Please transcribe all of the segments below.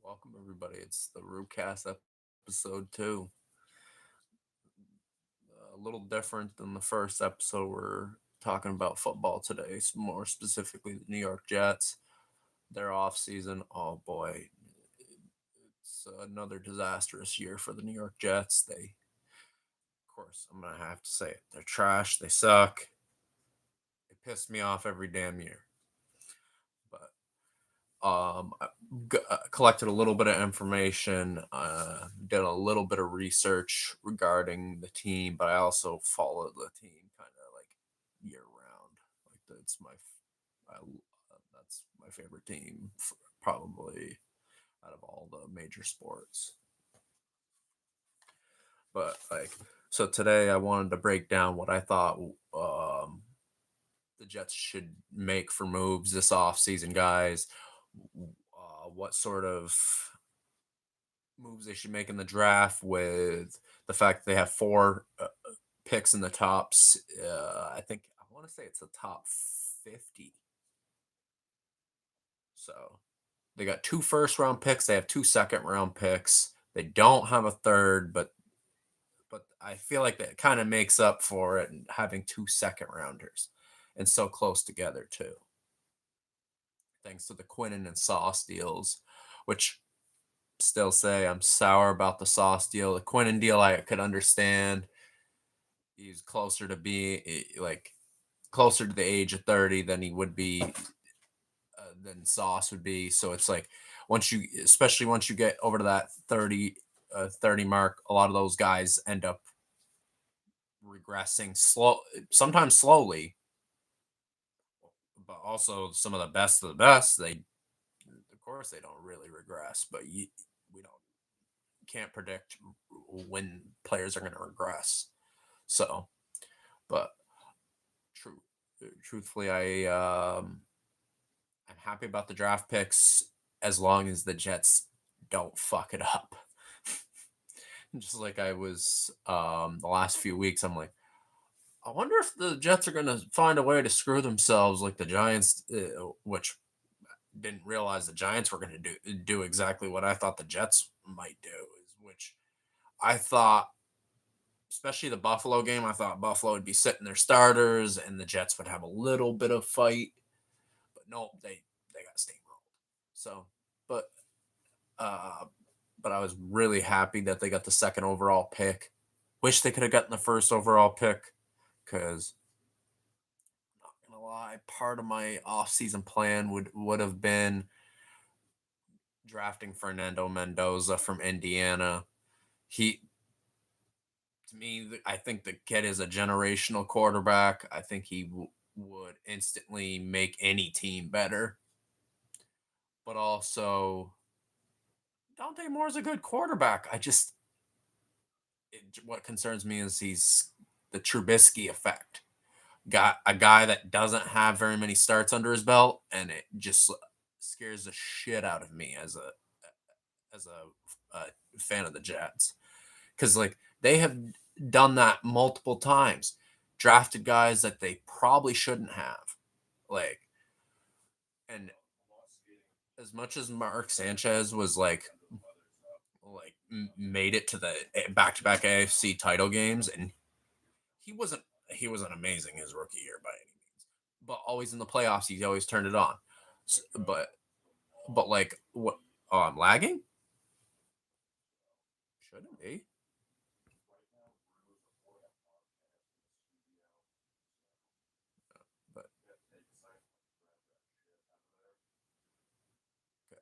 Welcome everybody. It's the RooCast episode 2. A little different than the first episode. We're talking about football today, more specifically the New York Jets. Their off season. Oh boy, it's another disastrous year for the New York Jets. Of course, I'm gonna have to say it. They're trash. They suck. They piss me off every damn year. But I collected a little bit of information, did a little bit of research regarding the team, but I also followed the team kind of like year round. Like that's my favorite team, probably out of all the major sports. But so today I wanted to break down what I thought the Jets should make for moves this offseason, guys. What sort of moves they should make in the draft with the fact that they have four picks in the tops. I want to say it's the top 50. So they got two first round picks. They have two second round picks. They don't have a third, but I feel like that kind of makes up for it and having two second rounders and so close together too. Thanks to the Quinnen and Sauce deals, which still say I'm sour about the Sauce deal. The Quinnen deal I could understand. He's closer to being like closer to the age of 30 than he would be than Sauce would be. So it's like especially once you get over to that 30 mark, a lot of those guys end up regressing sometimes slowly, but also some of the best of the best. Of course, they don't really regress, but we don't can't predict when players are going to regress. So, but true, truthfully, I'm happy about the draft picks as long as the Jets don't fuck it up. Just like I was the last few weeks, I'm like, I wonder if the Jets are going to find a way to screw themselves like the Giants, which didn't realize the Giants were going to do exactly what I thought the Jets might do, which I thought, especially the Buffalo game, I thought Buffalo would be sitting their starters and the Jets would have a little bit of fight, but no, they got steamrolled. So, but uh, but I was really happy that they got the second overall pick. Wish they could have gotten the first overall pick because not gonna lie, part of my offseason plan would have been drafting Fernando Mendoza from Indiana. He to me, I think the kid is a generational quarterback. I think he would instantly make any team better. But also, Dante Moore's a good quarterback. What concerns me is he's the Trubisky effect. Got a guy that doesn't have very many starts under his belt, and it just scares the shit out of me as a fan of the Jets because like they have done that multiple times, drafted guys that they probably shouldn't have, like and as much as Mark Sanchez was made it to the back-to-back AFC title games, and he wasn't amazing his rookie year by any means, but always in the playoffs he always turned it on. But like what? Oh, I'm lagging. Shouldn't be. But okay.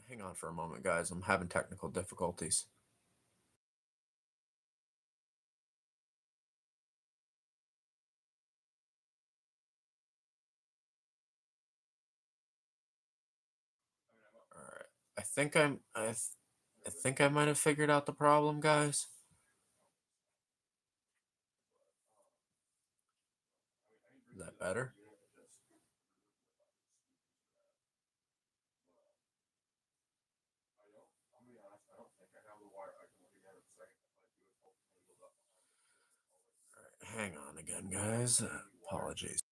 Hang on for a moment, guys. I'm having technical difficulties. All right. I think I'm. I think I might have figured out the problem, guys. Is that better? All right. Hang on again, guys. Apologies.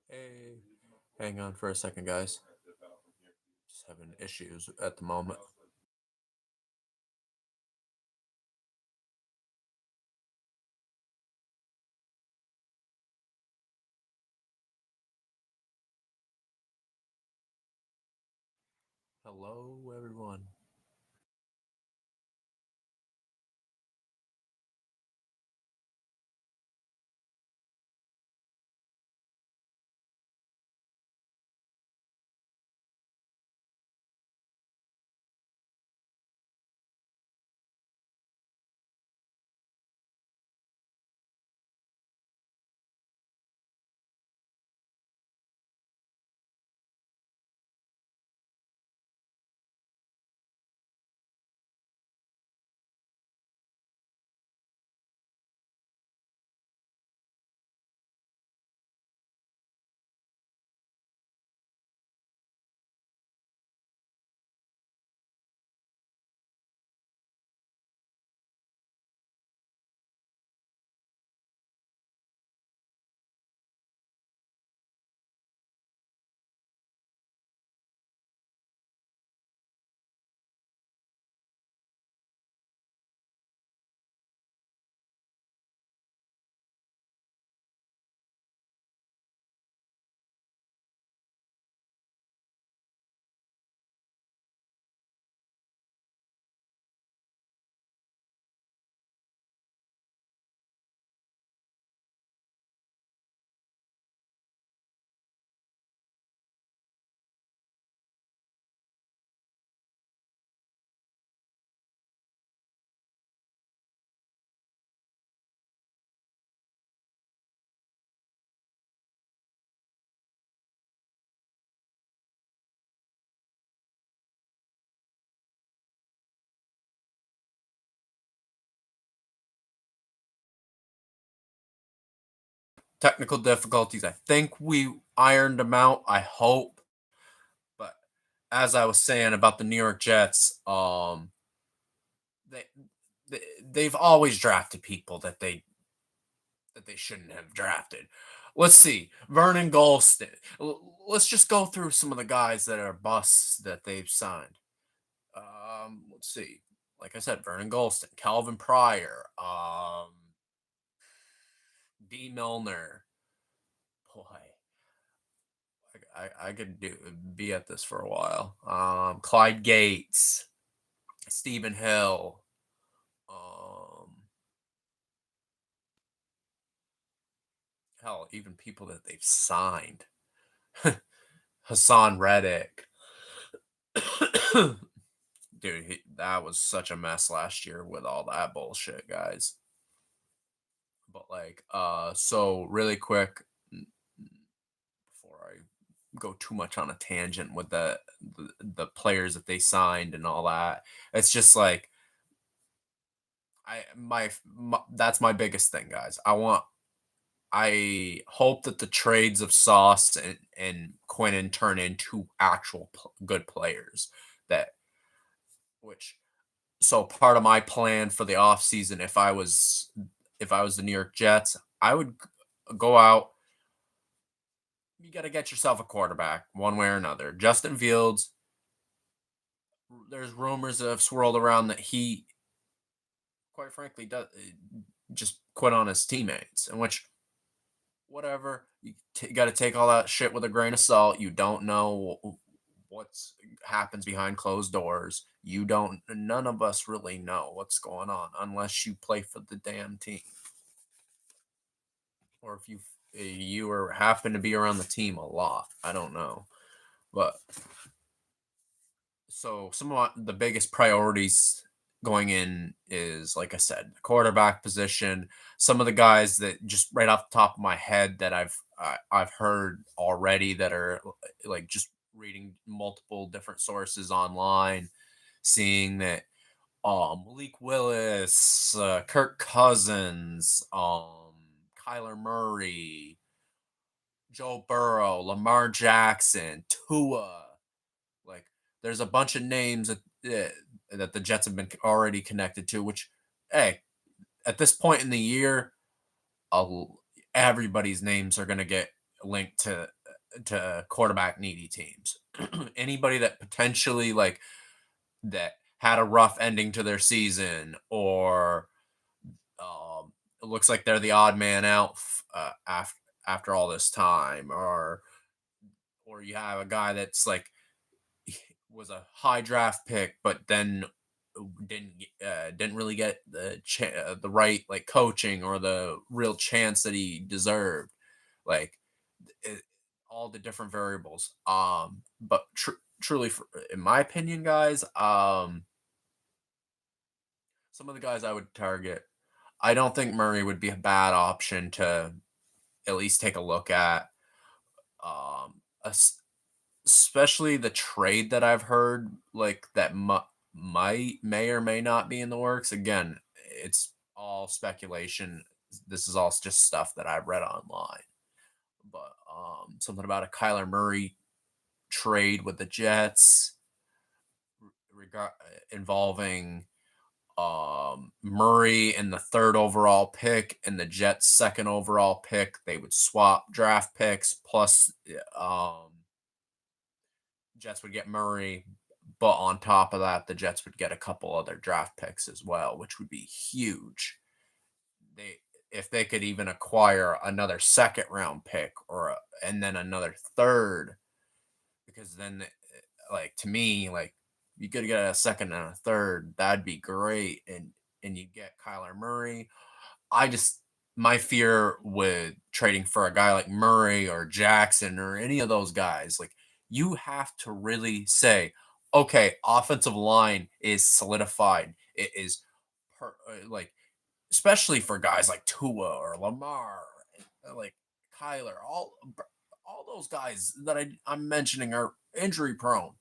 Hey, hang on for a second, guys. Just having issues at the moment. Hello, everyone. Technical difficulties. I think we ironed them out. I hope. But as I was saying about the New York Jets, they, they've always drafted people that they shouldn't have drafted. Let's see. Vernon Golston. Let's just go through some of the guys that are busts that they've signed. Let's see. Like I said, Vernon Golston, Calvin Pryor, D. Milner. Boy, I could be at this for a while. Clyde Gates, Stephen Hill, um, hell, even people that they've signed. Hassan Reddick. Dude, that was such a mess last year with all that bullshit, guys. But like, so really quick before I go too much on a tangent with the players that they signed and all that, it's just like my that's my biggest thing, guys. I hope that the trades of Sauce and Quinnen turn into actual good players that which so part of my plan for the offseason if I was the New York Jets, I would go out. You got to get yourself a quarterback one way or another. Justin Fields, there's rumors that have swirled around that he, quite frankly, does just quit on his teammates, in which, whatever, you got to take all that shit with a grain of salt. You don't know what's happens behind closed doors. You don't, none of us really know what's going on unless you play for the damn team. Or if you or happen to be around the team a lot. I don't know. But so some of the biggest priorities going in is, like I said, the quarterback position. Some of the guys that just right off the top of my head that I've heard already that are like just reading multiple different sources online, seeing that Malik Willis, Kirk Cousins, Kyler Murray, Joe Burrow, Lamar Jackson, Tua. Like, there's a bunch of names that the Jets have been already connected to. Which, hey, at this point in the year, uh, everybody's names are going to get linked to to quarterback needy teams. Anybody that potentially like that had a rough ending to their season, or it looks like they're the odd man out after all this time, or you have a guy that's like was a high draft pick, but then didn't really get the right like coaching or the real chance that he deserved. Like it, all the different variables. But truly, in my opinion, guys, some of the guys I would target, I don't think Murray would be a bad option to at least take a look at. Especially the trade that I've heard, like that may or may not be in the works. Again, it's all speculation. This is all just stuff that I've read online. But something about a Kyler Murray trade with the Jets, regard involving Murray in the third overall pick and the Jets second overall pick. They would swap draft picks, plus Jets would get Murray, but on top of that, the Jets would get a couple other draft picks as well, which would be huge. They if they could even acquire another second round pick and then another third, because then like to me, like you could get a second and a third, that'd be great, and you get Kyler Murray. I just my fear with trading for a guy like Murray or Jackson or any of those guys, like you have to really say, okay, offensive line is solidified. It is like especially for guys like Tua or Lamar, like Kyler, all those guys that I'm mentioning are injury prone.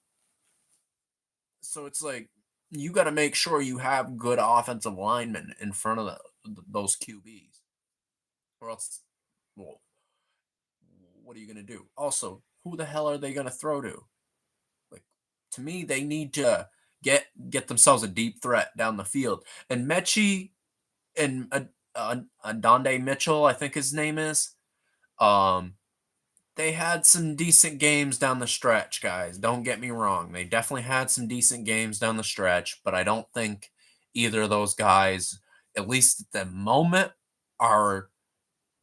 So it's like you got to make sure you have good offensive linemen in front of those QBs, or else, well, what are you going to do? Also, who the hell are they going to throw to? Like, to me, they need to get themselves a deep threat down the field. And Mechie and Adonde Mitchell, I think his name is. Um, they had some decent games down the stretch, guys. Don't get me wrong. They definitely had some decent games down the stretch, but I don't think either of those guys, at least at the moment, are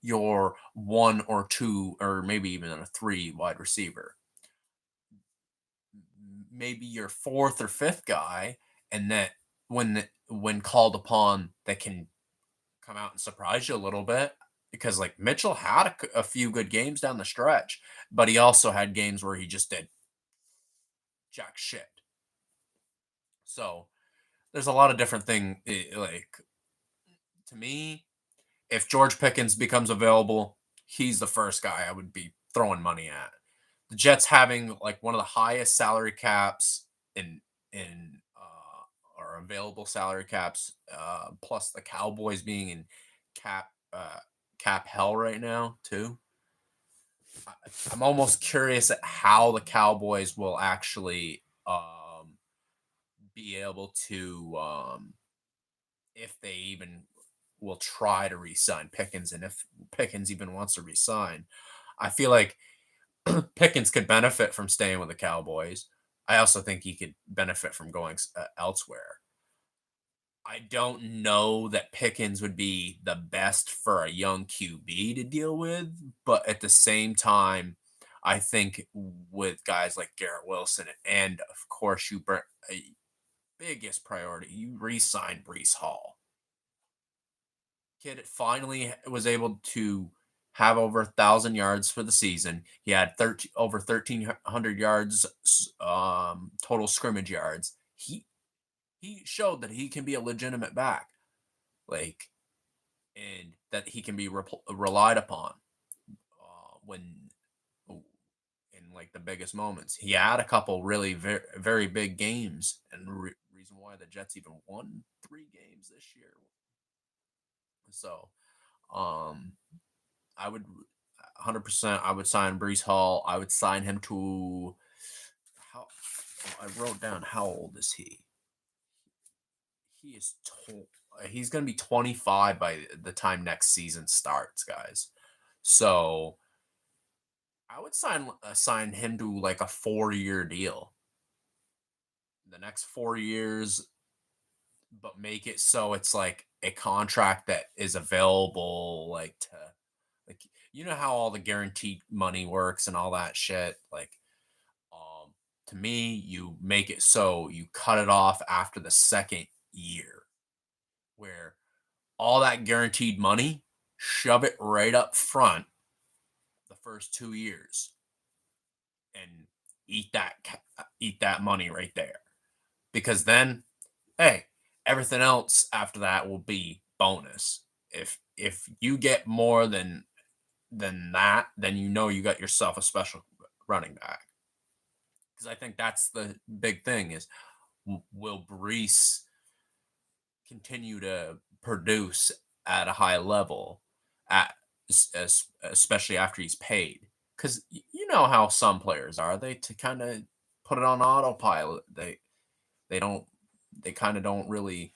your one or two or maybe even a three wide receiver. Maybe your fourth or fifth guy, and that when called upon, that can come out and surprise you a little bit. Because like Mitchell had a few good games down the stretch, but he also had games where he just did jack shit. So there's a lot of different things. Like to me, if George Pickens becomes available, he's the first guy I would be throwing money at. The Jets having like one of the highest salary caps in or available salary caps, plus the Cowboys being in cap cap hell right now too. I'm almost curious at how the Cowboys will actually be able to if they even will try to re-sign Pickens, and if Pickens even wants to re-sign. I feel like Pickens could benefit from staying with the Cowboys. I also think he could benefit from going elsewhere. I don't know that Pickens would be the best for a young QB to deal with, but at the same time, I think with guys like Garrett Wilson, and of course, biggest priority, you re-sign Brees Hall. Kid finally was able to have over 1,000 yards for the season. He had over 1,300 yards total scrimmage yards. He showed that he can be a legitimate back, like, and that he can be relied upon when in like the biggest moments. He had a couple really very, very big games, and reason why the Jets even won 3 games this year. So, I would 100%. I would sign Brees Hall. I would sign him to how. I wrote down how old is he? He is he's going to be 25 by the time next season starts, guys. So I would sign him to like a 4-year deal. The next 4 years, but make it so it's like a contract that is available, like to like how all the guaranteed money works and all that shit. Like, um, to me, you make it so you cut it off after the second year, where all that guaranteed money, shove it right up front the first 2 years, and eat that money right there. Because then, hey, everything else after that will be bonus. If you get more than that, then you got yourself a special running back. Because I think that's the big thing is, will Brees continue to produce at a high level, at especially after he's paid? Because you know how some players are, they to kind of put it on autopilot. They don't they kind of don't really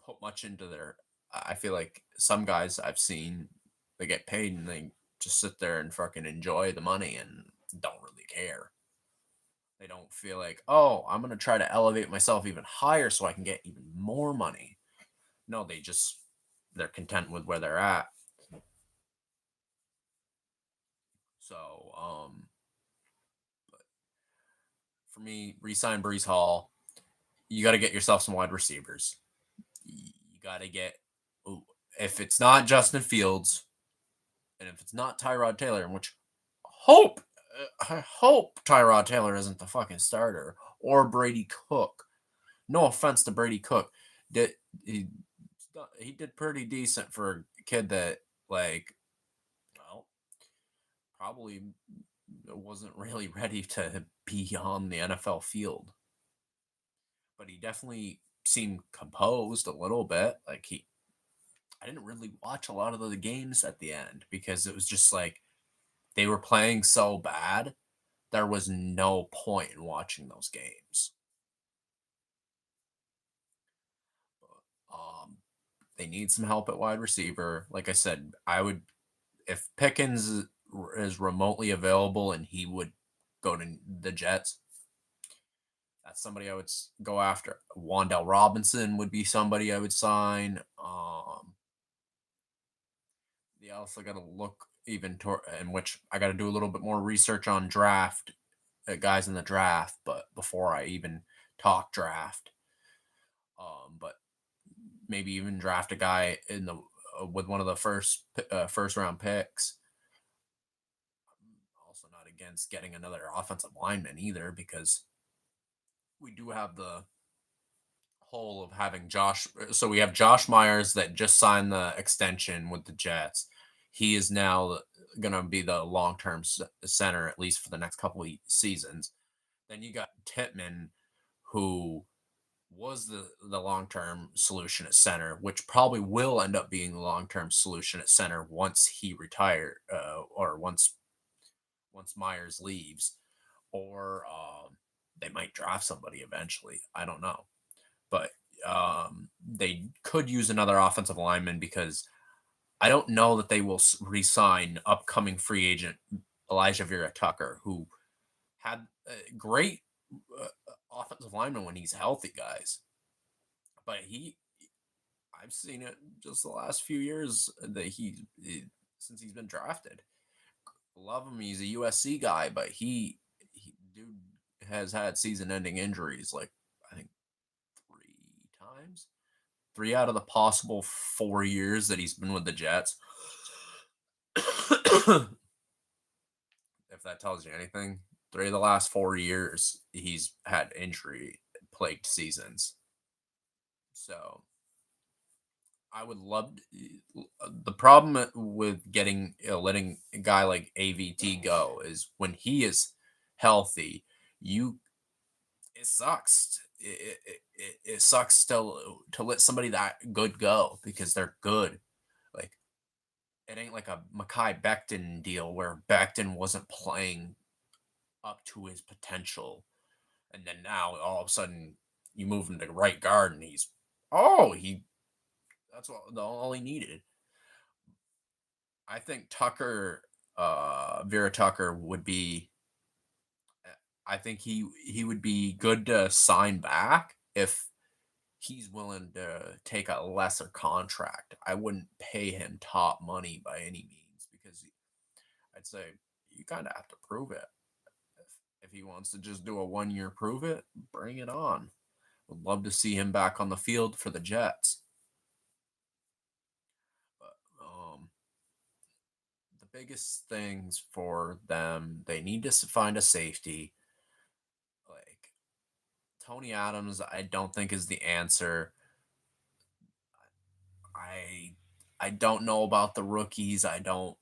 put much into their. I feel like some guys I've seen, they get paid and they just sit there and fucking enjoy the money and don't really care. They don't feel like, oh, I'm gonna try to elevate myself even higher so I can get even more money. No, they're content with where they're at. So, for me, resign Brees Hall. You got to get yourself some wide receivers. You got to get, if it's not Justin Fields, and if it's not Tyrod Taylor, which hope I hope Tyrod Taylor isn't the fucking starter, or Brady Cook. No offense to Brady Cook, did he did pretty decent for a kid that, like, well, probably wasn't really ready to be on the NFL field, but he definitely seemed composed a little bit. Like, I didn't really watch a lot of the games at the end because it was just like they were playing so bad. There was no point in watching those games. Um, they need some help at wide receiver. Like I said, I would, if Pickens is remotely available and he would go to the Jets, that's somebody I would go after. Wandell Robinson would be somebody I would sign. They also got to look even in which I got to do a little bit more research on draft guys in the draft, but before I even talk draft, but maybe even draft a guy in the with one of the first round picks. I'm also not against getting another offensive lineman either, because we do have the whole of having Josh. So we have Josh Myers that just signed the extension with the Jets. He is now going to be the long term center, at least for the next couple of seasons. Then you got Tittman, who was the long term solution at center, which probably will end up being the long term solution at center once he retired, or once Myers leaves, or they might draft somebody eventually. I don't know, but they could use another offensive lineman, because I don't know that they will re-sign upcoming free agent Elijah Vera Tucker, who had a great uh, offensive lineman when he's healthy, guys. But I've seen it just the last few years that since he's been drafted. Love him. He's a USC guy, but he dude has had season-ending injuries, like, I think 3 times. 3 out of the possible 4 years that he's been with the Jets. If that tells you anything, 3 of the last 4 years he's had injury-plagued seasons. So I would love the problem with getting letting a guy like AVT go is when he is healthy, you it sucks. It sucks to let somebody that good go, because they're good. Like, it ain't like a Mekhi Becton deal where Becton wasn't playing up to his potential, and then now all of a sudden you move him to right guard and he that's all he needed. I think Tucker Vera Tucker would be. I think he would be good to sign back if he's willing to take a lesser contract. I wouldn't pay him top money by any means because I'd say you kind of have to prove it. If he wants to just do a 1 year prove it, bring it on. Would love to see him back on the field for the Jets. But the biggest things for them, they need to find a safety. Like Tony Adams, I don't think is the answer. I I don't know about the rookies. I don't.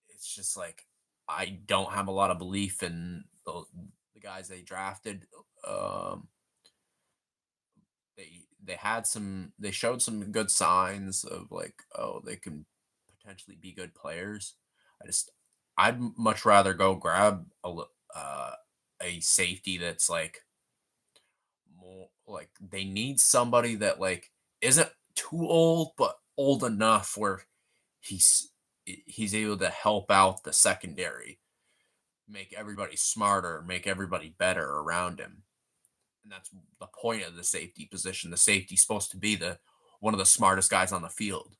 It's just like I don't have a lot of belief in the guys they drafted. Um, they had some. They showed some good signs of like, oh, they can potentially be good players. I'd much rather go grab uh, a safety that's like more like they need somebody that like isn't too old but old enough where he's he's able to help out the secondary, make everybody smarter, make everybody better around him. And that's the point of the safety position. The safety's supposed to be the one of the smartest guys on the field.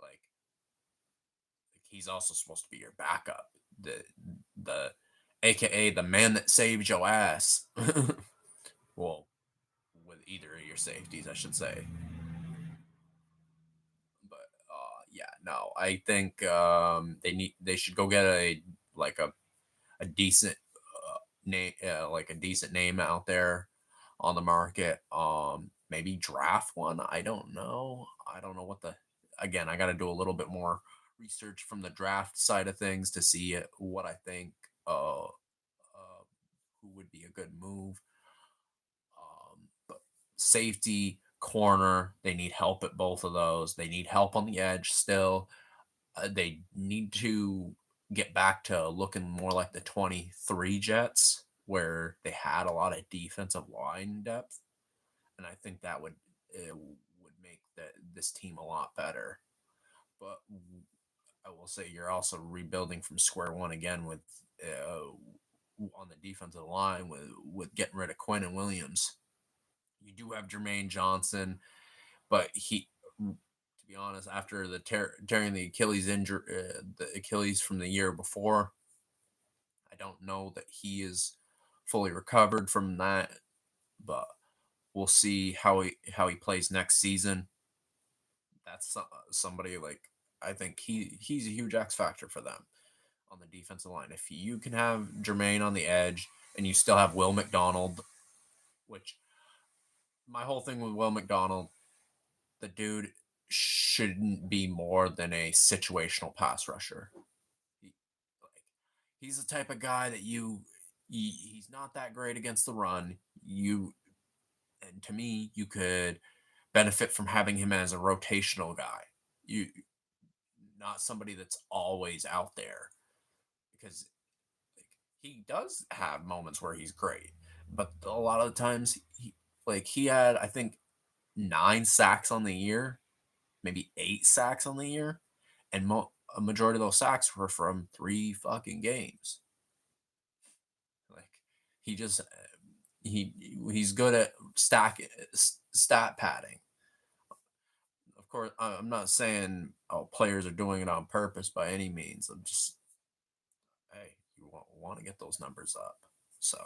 Like he's also supposed to be your backup. The AKA the man that saved your ass. Well, with either of your safeties, I should say. But yeah, no, I think they should go get a decent name like a decent name out there on the market. Maybe draft one. I don't know. I don't know what the again. I got to do a little bit more research from the draft side of things to see what I think. Who would be a good move? But safety, corner, they need help at both of those. They need help on the edge still. They need to get back to looking more like the 23 Jets, where they had a lot of defensive line depth. And I think that would make this team a lot better. But I will say you're also rebuilding from square one again with on the defensive line with getting rid of Quinn and Williams. You do have Jermaine Johnson, but to be honest, after the tearing the Achilles injury, the Achilles from the year before, I don't know that he is fully recovered from that. But we'll see how he plays next season. That's somebody like I think he's a huge X factor for them on the defensive line. If you can have Jermaine on the edge and you still have Will McDonald, which my whole thing with Will McDonald, the dude shouldn't be more than a situational pass rusher. He, like, he's the type of guy that he's not that great against the run. And to me, you could benefit from having him as a rotational guy. You not somebody that's always out there because like, he does have moments where he's great, but a lot of the times he had I think 9 sacks on the year, maybe 8 sacks on the year, and a majority of those sacks were from 3 fucking games. Like he just he's good at stat padding. Of course, I'm not saying players are doing it on purpose by any means. I'm just hey, you want to get those numbers up. So,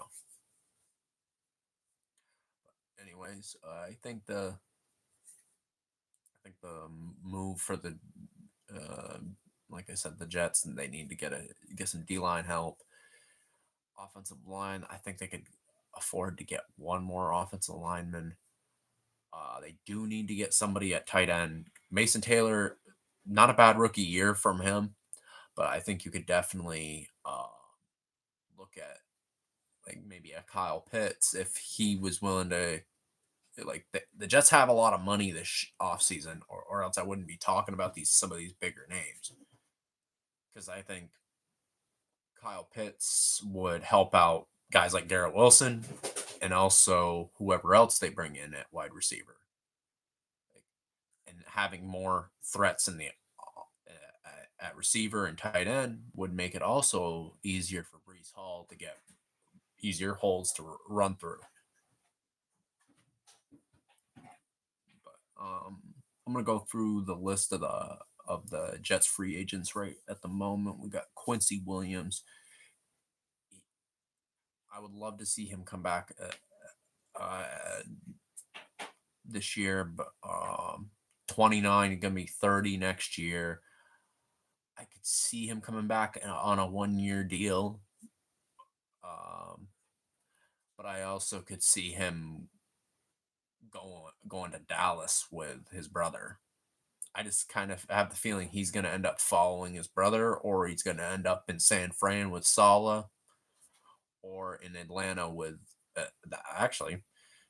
anyways, I think the move for the uh, like I said, the Jets, and they need to get some D line help. Offensive line, I think they could afford to get one more offensive lineman. They do need to get somebody at tight end. Mason Taylor, not a bad rookie year from him, but I think you could definitely look at like maybe a Kyle Pitts if he was willing to. Like the Jets have a lot of money this offseason, or else I wouldn't be talking about some of these bigger names. Because I think Kyle Pitts would help out guys like Garrett Wilson and also whoever else they bring in at wide receiver. Like, and having more threats in the at receiver and tight end would make it also easier for Brees Hall to get easier holes to run through. But I'm gonna go through the list of the Jets free agents right at the moment. We got Quincy Williams. I would love to see him come back this year, but 29, gonna be 30 next year. I could see him coming back on a 1 year deal. But I also could see him going to Dallas with his brother. I just kind of have the feeling he's going to end up following his brother, or he's going to end up in San Fran with Saleh, or in Atlanta with. Actually,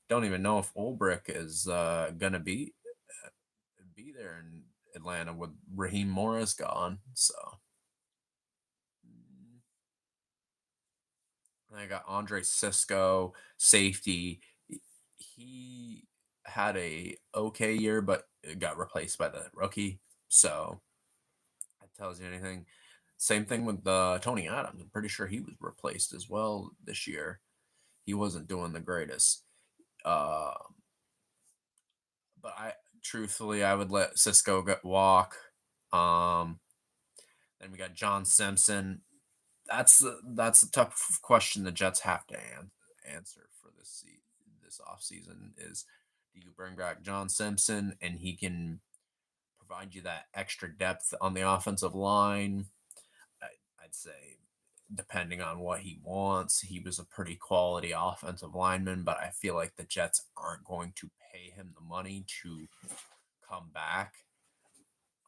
don't even know if Ulbrich is going to be there in Atlanta with Raheem Morris gone. So I got Andre Cisco, safety. He had a okay year, but got replaced by the rookie. So that tells you anything. Same thing with Tony Adams. I'm pretty sure he was replaced as well this year. He wasn't doing the greatest. Uh, but truthfully, I would let Cisco walk. Um, then we got John Simpson. That's a tough question the Jets have to answer for this offseason is, do you bring back John Simpson and he can provide you that extra depth on the offensive line? I'd say depending on what he wants, he was a pretty quality offensive lineman, but I feel like the Jets aren't going to pay him the money to come back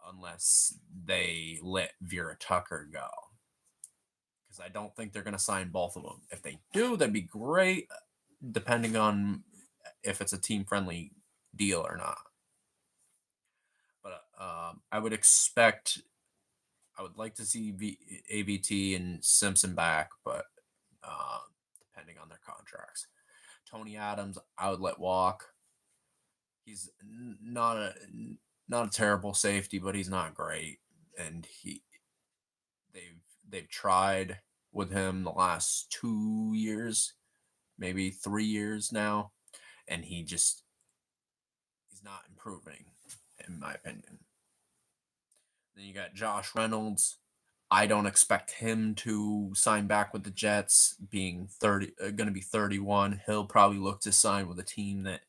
unless they let Vera Tucker go. Because I don't think they're going to sign both of them. If they do, that'd be great, depending on if it's a team-friendly deal or not. But I would like to see AVT and Simpson back, but depending on their contracts. Tony Adams, I would let walk. He's not a terrible safety, but he's not great, and they've tried with him the last 2 years, maybe 3 years now, and he's not improving, in my opinion. Then you got Josh Reynolds. I don't expect him to sign back with the Jets, being going to be 31. He'll probably look to sign with a team that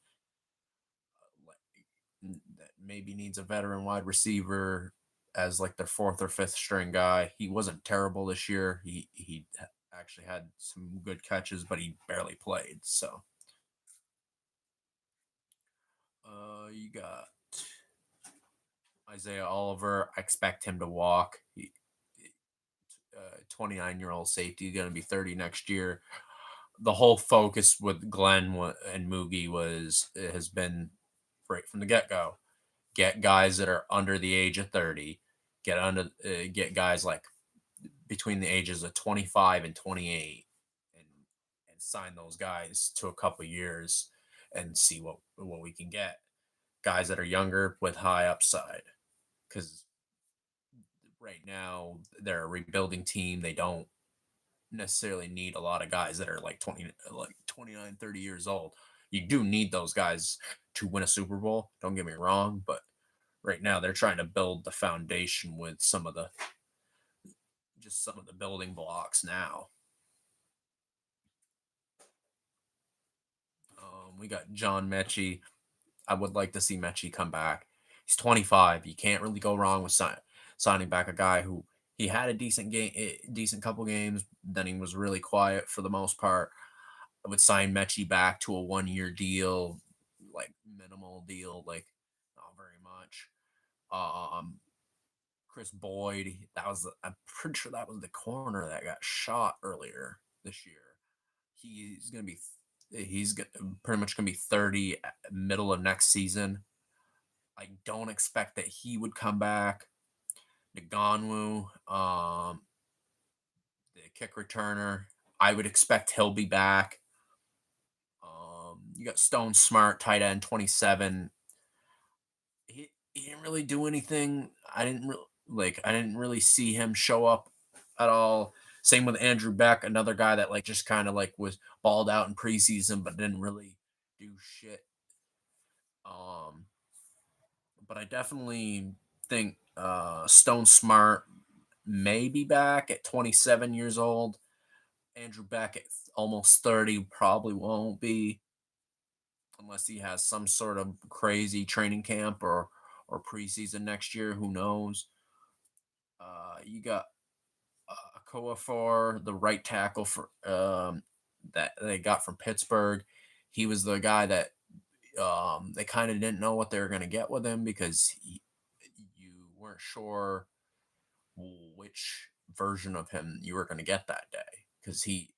maybe needs a veteran wide receiver as like their fourth or fifth string guy. He wasn't terrible this year. He actually had some good catches, but he barely played. So you got Isaiah Oliver. I expect him to walk. 29-year-old safety, going to be 30 next year. The whole focus with Glenn and Moogie has been right from the get-go. Get guys that are under the age of 30. Get guys like between the ages of 25 and 28, and sign those guys to a couple years and see what we can get. Guys that are younger with high upside, because right now they're a rebuilding team. They don't necessarily need a lot of guys that are like 29, 30 years old. You do need those guys to win a Super Bowl, don't get me wrong, but right now they're trying to build the foundation with some of the building blocks now. We got John Mechie. I would like to see Mechie come back. He's 25. You can't really go wrong with signing back a guy who he had a decent couple games. Then he was really quiet for the most part. I would sign Mechie back to a 1 year deal, like minimal deal, like not very much. Chris Boyd, I'm pretty sure that was the corner that got shot earlier this year. He's pretty much gonna be 30 middle of next season. I don't expect that he would come back. Ngannou, the kick returner, I would expect he'll be back. You got Stone Smart, tight end, 27. He didn't really do anything. I didn't Like I didn't really see him show up at all. Same with Andrew Beck, another guy that like just kind of like was balled out in preseason but didn't really do shit. Um, but I definitely think Stone Smart may be back at 27 years old. Andrew Beck at almost 30 probably won't be unless he has some sort of crazy training camp or preseason next year. Who knows? You got Koa for the right tackle for that they got from Pittsburgh. He was the guy that they kind of didn't know what they were going to get with him because you weren't sure which version of him you were going to get that day because he,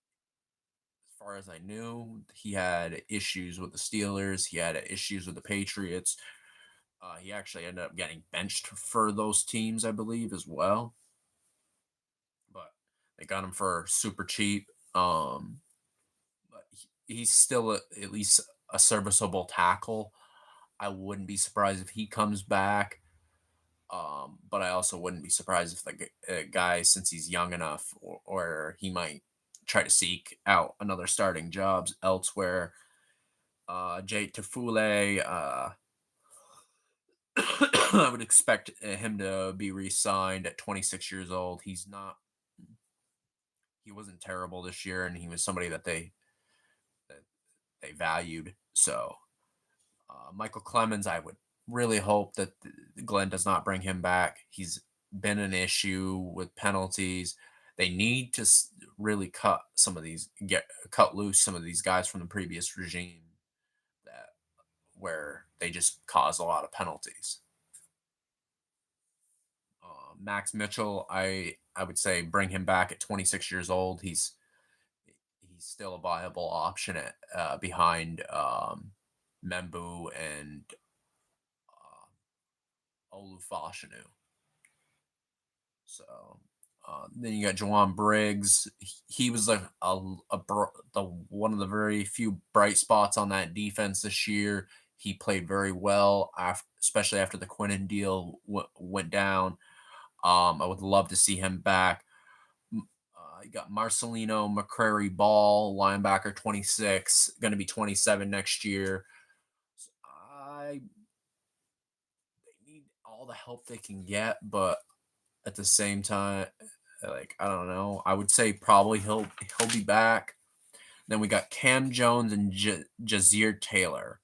as far as I knew, he had issues with the Steelers. He had issues with the Patriots. He actually ended up getting benched for those teams, I believe, as well. But they got him for super cheap. But he's still at least a serviceable tackle. I wouldn't be surprised if he comes back. But I also wouldn't be surprised if the guy, since he's young enough, or he might try to seek out another starting jobs elsewhere. Jay Tafule, I would expect him to be re-signed at 26 years old. He wasn't terrible this year, and he was somebody that they valued. So Michael Clemens, I would really hope that Glenn does not bring him back. He's been an issue with penalties. They need to really cut loose some of these guys from the previous regime that where they just cause a lot of penalties. Max Mitchell, I would say bring him back at 26 years old. He's still a viable option at behind Membu and Olufashinu. So then you got Jawan Briggs. He was the one of the very few bright spots on that defense this year. He played very well, especially after the Quinnen deal went down. I would love to see him back. You got Marcelino McCrary Ball, linebacker, 26, going to be 27 next year. I They need all the help they can get, but at the same time, like I don't know, I would say probably he'll be back. Then we got Cam Jones and Jazir Taylor.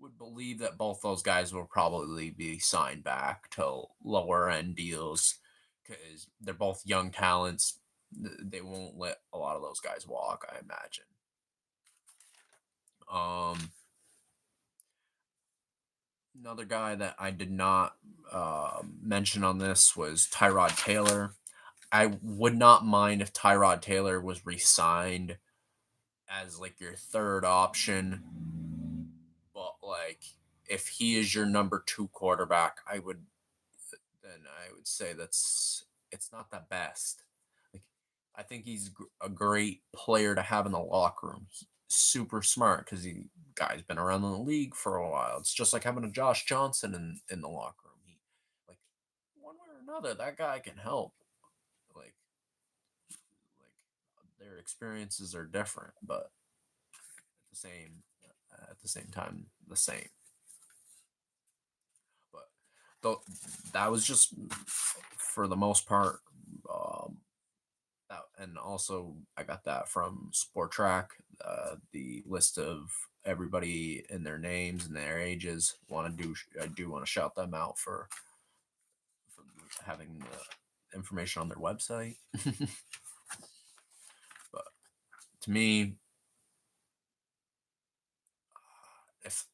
Would believe that both those guys will probably be signed back to lower end deals because they're both young talents. They won't let a lot of those guys walk, I imagine. Um, Another guy that I did not mention on this was Tyrod Taylor. I would not mind if Tyrod Taylor was re-signed as like your third option, but like if he is your number two quarterback, I would say it's not the best. Like I think he's a great player to have in the locker room. Super smart because he guy's been around in the league for a while. It's just like having a Josh Johnson in the locker room. He like one way or another that guy can help. Like like their experiences are different, but at the same time the same. But though that was just for the most part. And also, I got that from Sport Track. The list of everybody and their names and their ages. I do want to shout them out for having the information on their website. But to me, if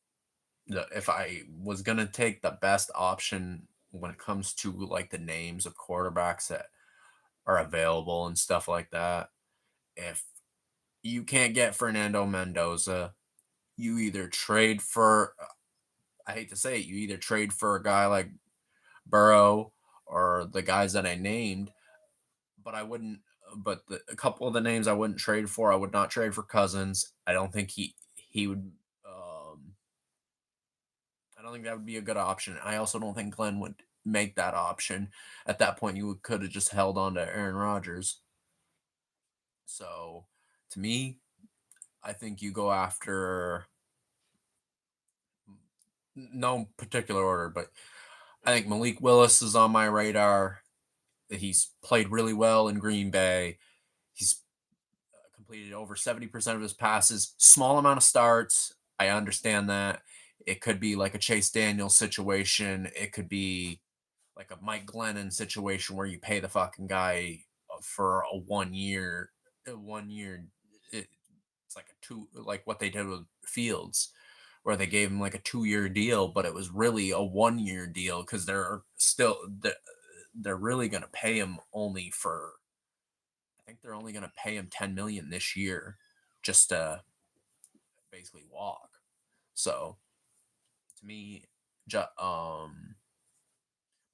if I was gonna take the best option when it comes to like the names of quarterbacks that are available and stuff like that, if you can't get Fernando Mendoza, you either trade for I hate to say it, you either trade for a guy like Burrow or the guys that I named, but I wouldn't. But a couple of the names I wouldn't trade for, I would not trade for Cousins. I don't think he would. I don't think that would be a good option. I also don't think Glenn would make that option. At that point, you could have just held on to Aaron Rodgers. So, to me, I think you go after no particular order, but I think Malik Willis is on my radar. He's played really well in Green Bay. He's completed over 70% of his passes, small amount of starts. I understand that. It could be like a Chase Daniels situation. It could be like a Mike Glennon situation where you pay the fucking guy for a 1 year, it's like a two, like what they did with Fields, where they gave him like a 2 year deal, but it was really a 1 year deal because they're really gonna pay him only for, I think they're only gonna pay him 10 million this year, just to basically walk. So to me,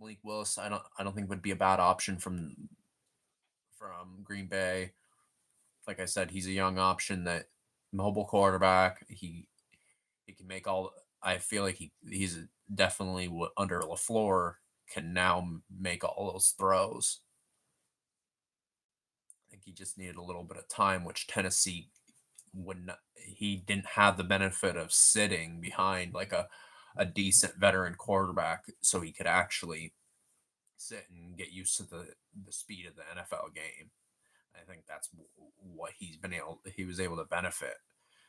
Malik Willis, I don't think would be a bad option from Green Bay. Like I said, he's a young option, that mobile quarterback. He can make all. I feel like he's definitely under LaFleur can now make all those throws. I think he just needed a little bit of time, which Tennessee would not. He didn't have the benefit of sitting behind like a decent veteran quarterback, so he could actually sit and get used to the speed of the NFL game. I think that's what he was able to benefit,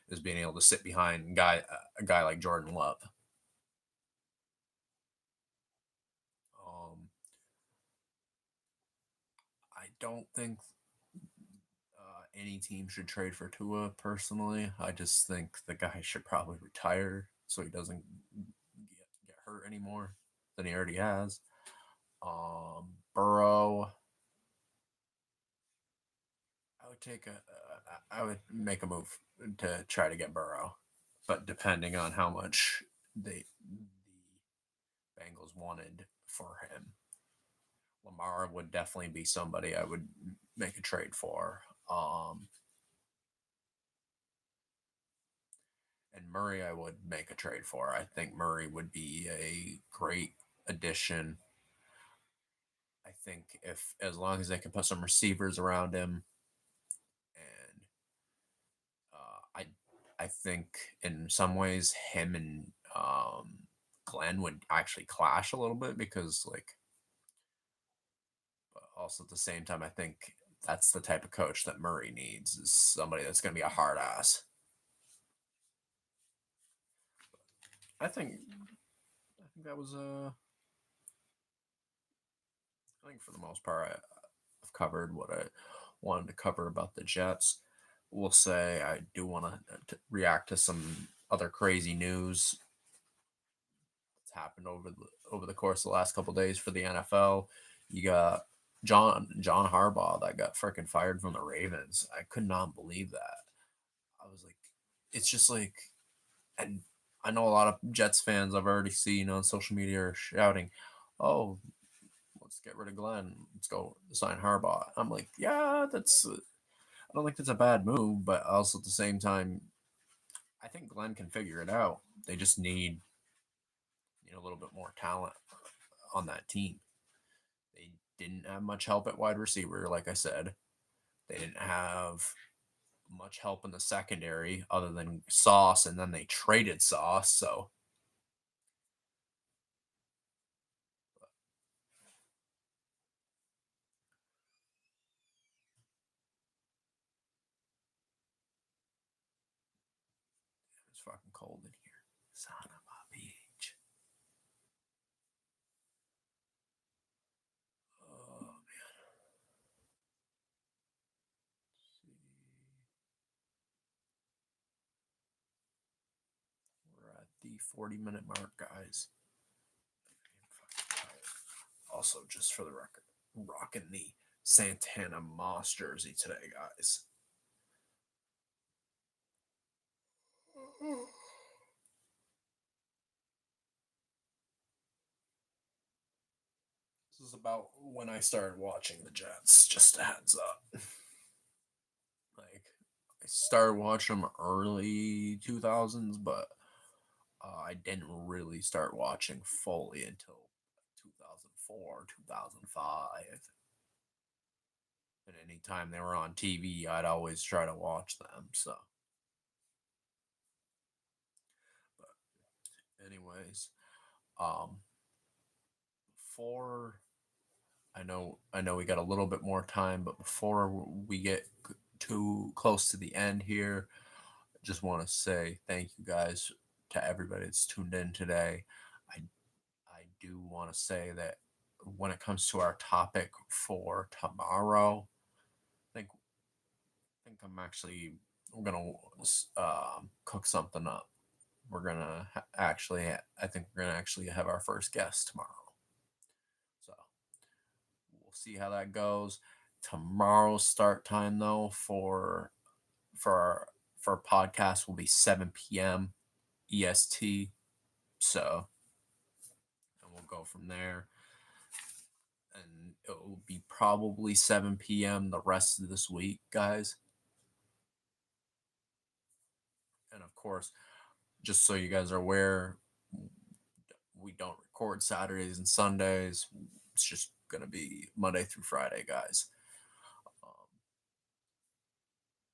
is being able to sit behind a guy like Jordan Love. Um, I don't think any team should trade for Tua personally. I just think the guy should probably retire so he doesn't get hurt anymore than he already has. Burrow, I would make a move to try to get Burrow, but depending on how much the Bengals wanted for him, Lamar would definitely be somebody I would make a trade for. And Murray, I would make a trade for. I think Murray would be a great addition. I think if as long as they can put some receivers around him, and I think in some ways him and Glenn would actually clash a little bit, because like, but also at the same time, I think that's the type of coach that Murray needs, is somebody that's going to be a hard ass. I think that was I think for the most part I've covered what I wanted to cover about the Jets. We'll say I do want to react to some other crazy news that's happened over the course of the last couple days for the NFL. You got John Harbaugh that got freaking fired from the Ravens. I could not believe that. I was like, it's just like, and I know a lot of Jets fans I've already seen on social media are shouting, "Oh, let's get rid of Glenn. Let's go sign Harbaugh." I'm like, yeah, I don't think that's a bad move, but also at the same time, I think Glenn can figure it out. They just need a little bit more talent on that team. They didn't have much help at wide receiver, like I said. They didn't have much help in the secondary other than Sauce, and then they traded Sauce. So it's fucking cold in here. Son of a bitch. Oh man. We're at the 40-minute mark, guys. Also, just for the record, rocking the Santana Moss jersey today, guys. This is about when I started watching the Jets. Just a heads up. Like, I started watching them early 2000s, but I didn't really start watching fully until 2005. And anytime they were on TV, I'd always try to watch them. So, but anyways, um, before I know we got a little bit more time, but before we get too close to the end here, I just want to say thank you guys to everybody that's tuned in today. I I do want to say that when it comes to our topic for tomorrow, I think we're gonna cook something up. We're gonna I think we're gonna actually have our first guest tomorrow. So we'll see how that goes. Tomorrow's start time though for our for our podcast will be 7 p.m. EST. So and we'll go from there. And it will be probably 7 p.m. the rest of this week, guys. And of course, just so you guys are aware, we don't record Saturdays and Sundays. It's just gonna be Monday through Friday, guys. Um,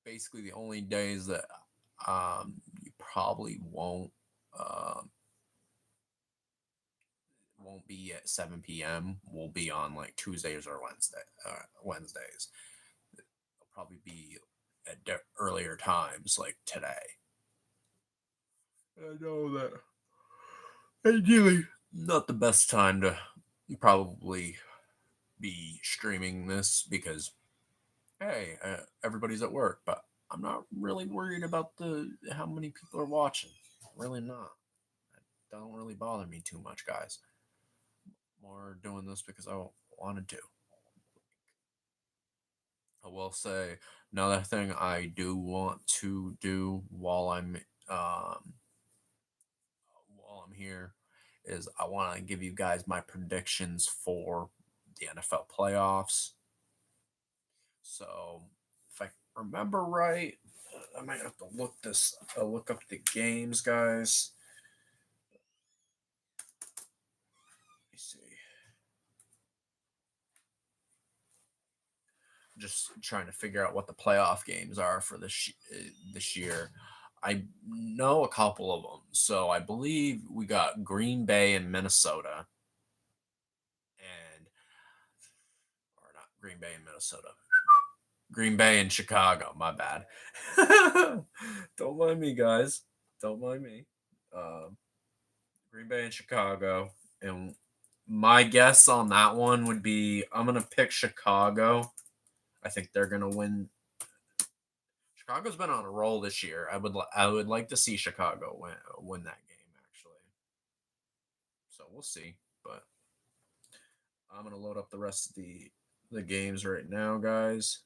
Basically, the only days that you probably um, won't be at 7 p.m. will be on like Tuesdays or Wednesdays. It'll probably be at earlier times like today. I know that ideally not the best time to probably be streaming this because hey, everybody's at work, but I'm not really worried about the how many people are watching. Really not. It don't really bother me too much, guys. More doing this because I wanted to. I will say another thing I do want to do um while I'm here is I want to give you guys my predictions for the NFL playoffs. So if I remember right, I might have to look up the games, guys. Let me see. Just trying to figure out what the playoff games are for this year. I know a couple of them. So I believe we got Green Bay and Minnesota, and or not Green Bay and Minnesota. Green Bay and Chicago. My bad. Don't mind me, guys. Don't mind me. Um, Green Bay and Chicago. And my guess on that one would be I'm gonna pick Chicago. I think they're gonna win. Chicago's been on a roll this year. I would like to see Chicago win that game actually. So we'll see. But I'm gonna load up the rest of the games right now, guys.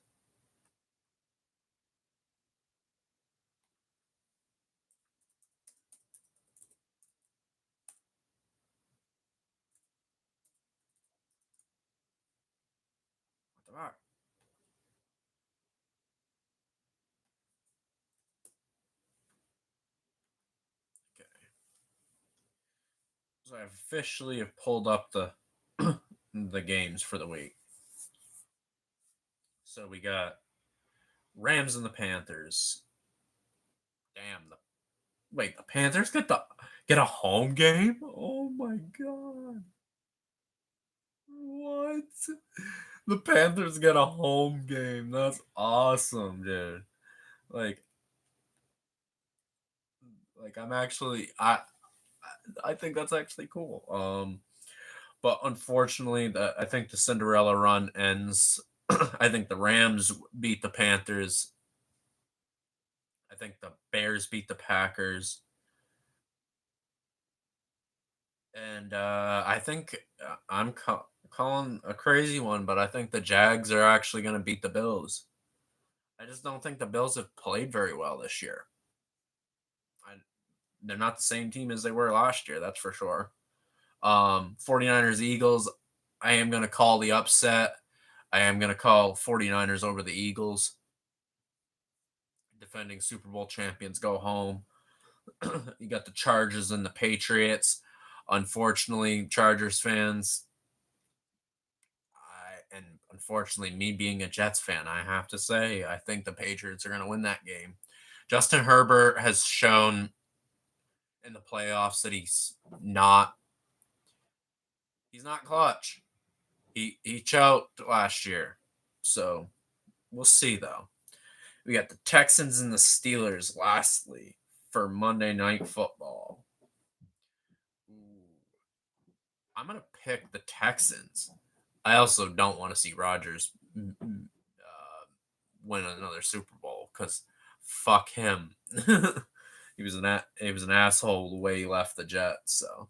What the fuck? Okay. So I officially have pulled up the games for the week. So we got Rams and the Panthers. Damn, the Panthers get a home game? Oh my god. What? The Panthers get a home game. That's awesome, dude. Like I'm actually I think that's actually cool. But unfortunately, I think the Cinderella run ends. I think the Rams beat the Panthers. I think the Bears beat the Packers. And I think calling a crazy one, but I think the Jags are actually going to beat the Bills. I just don't think the Bills have played very well this year. I, they're not the same team as they were last year, that's for sure. 49ers Eagles, I am going to call the upset. I am going to call 49ers over the Eagles. Defending Super Bowl champions go home. You got the Chargers and the Patriots. Unfortunately, Chargers fans, And unfortunately, me being a Jets fan, I have to say, I think the Patriots are going to win that game. Justin Herbert has shown in the playoffs that he's not clutch. He choked last year. So we'll see though. We got the Texans and the Steelers lastly for Monday Night Football. I'm going to pick the Texans. I also don't want to see Rodgers win another Super Bowl because fuck him. he was an asshole the way he left the Jets. So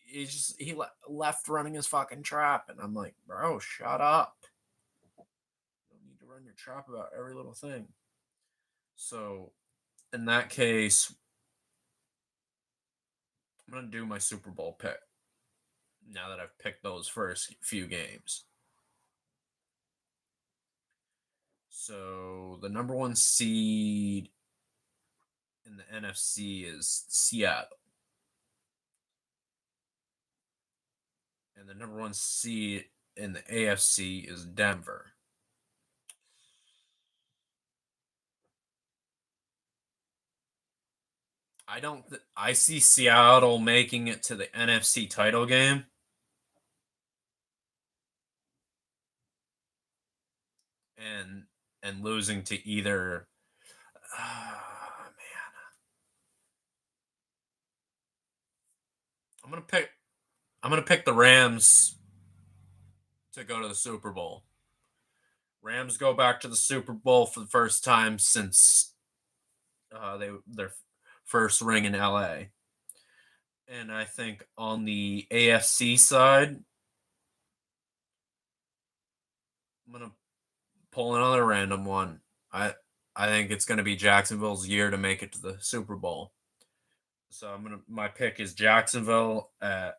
he left running his fucking trap, and I'm like, bro, shut up. You don't need to run your trap about every little thing. So in that case, I'm gonna do my Super Bowl pick now that I've picked those first few games. So the number one seed in the NFC is Seattle. And the number one seed in the AFC is Denver. I see Seattle making it to the NFC title game. And losing to either man. I'm gonna pick the Rams to go to the Super Bowl. Rams go back to the Super Bowl for the first time since their first ring in LA. And I think on the AFC side, I'm gonna pull another random one. I think it's gonna be Jacksonville's year to make it to the Super Bowl. So my pick is Jacksonville at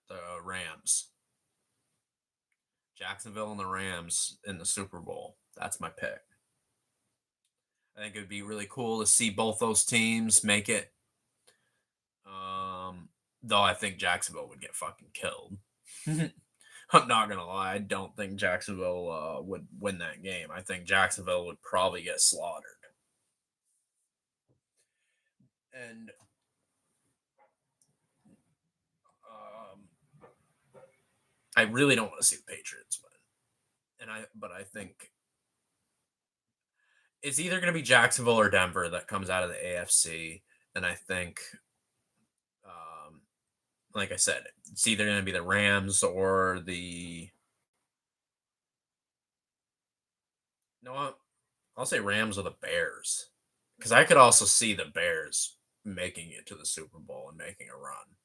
the Rams. Jacksonville and the Rams in the Super Bowl. That's my pick. I think it would be really cool to see both those teams make it. Though I think Jacksonville would get fucking killed. I'm not gonna lie. I don't think Jacksonville would win that game. I think Jacksonville would probably get slaughtered. And I really don't want to see the Patriots win. But I think it's either going to be Jacksonville or Denver that comes out of the AFC. And I think, like I said, it's either going to be the Rams or the. No, I'll say Rams or the Bears. Because I could also see the Bears making it to the Super Bowl and making a run.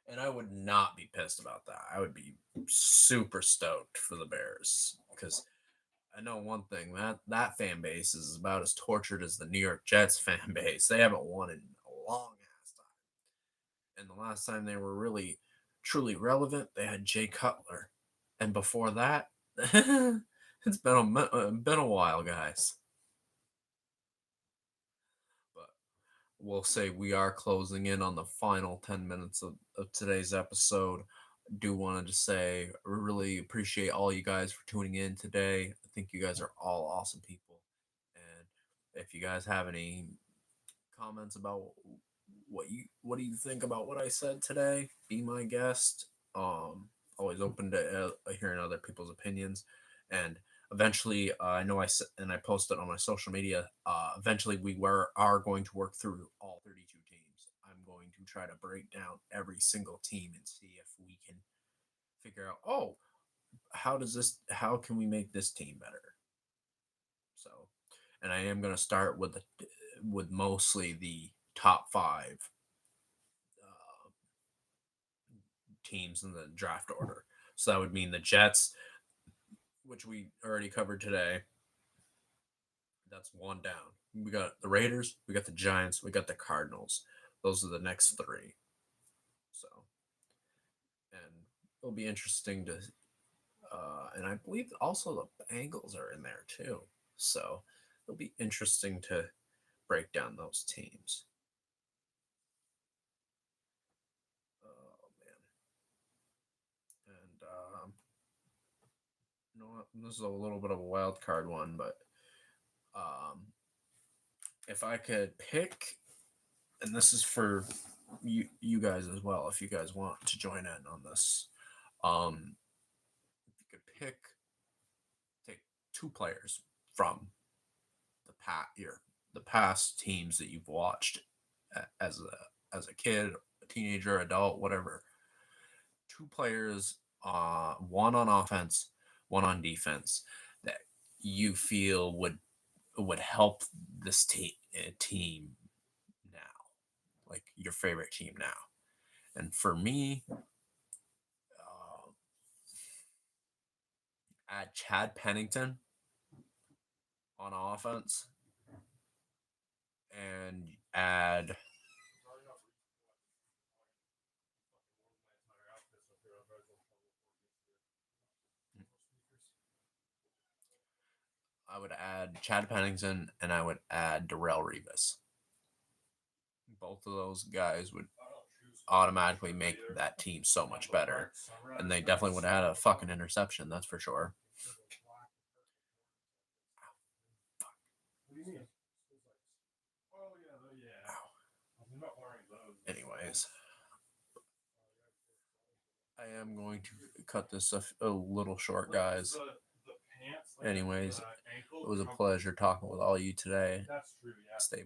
And I would not be pissed about that. I would be super stoked for the Bears. Because I know one thing, that fan base is about as tortured as the New York Jets fan base. They haven't won in a long ass time. And the last time they were really truly relevant, they had Jay Cutler. And before that, it's been a while, guys. But we'll say we are closing in on the final 10 minutes of today's episode. Do want to just say I really appreciate all you guys for tuning in today. I think you guys are all awesome people. And if you guys have any comments about what do you think about what I said today, be my guest. Always open to hearing other people's opinions. And eventually, I know I posted on my social media. Eventually, are going to work through all 32 teams. I'm going to try to break down every single team and see if we can figure out. Oh, how can we make this team better? So, and I am going to start with mostly the top 5 teams in the draft order. So that would mean the Jets, which we already covered today. That's one down. We got the Raiders, we got the Giants, we got the Cardinals. Those are the next 3. So, and it'll be interesting to, and I believe also the Bengals are in there too. So it'll be interesting to break down those teams. Oh man, know what? This is a little bit of a wild card one, but um, if I could pick, and this is for you guys as well, if you guys want to join in on this, if you could take two players from the past teams that you've watched as a kid, a teenager, adult, whatever. Two players, one on offense, one on defense, that you feel would help this team now, like your favorite team now. And for me, add Chad Pennington on offense and add I would add Chad Pennington and I would add Darrell Revis. Both of those guys would automatically make that team so much better. And they definitely would have had a fucking interception, that's for sure. Anyways, I am going to cut this a little short, guys. Anyways, it was a pleasure talking with all you today. Stay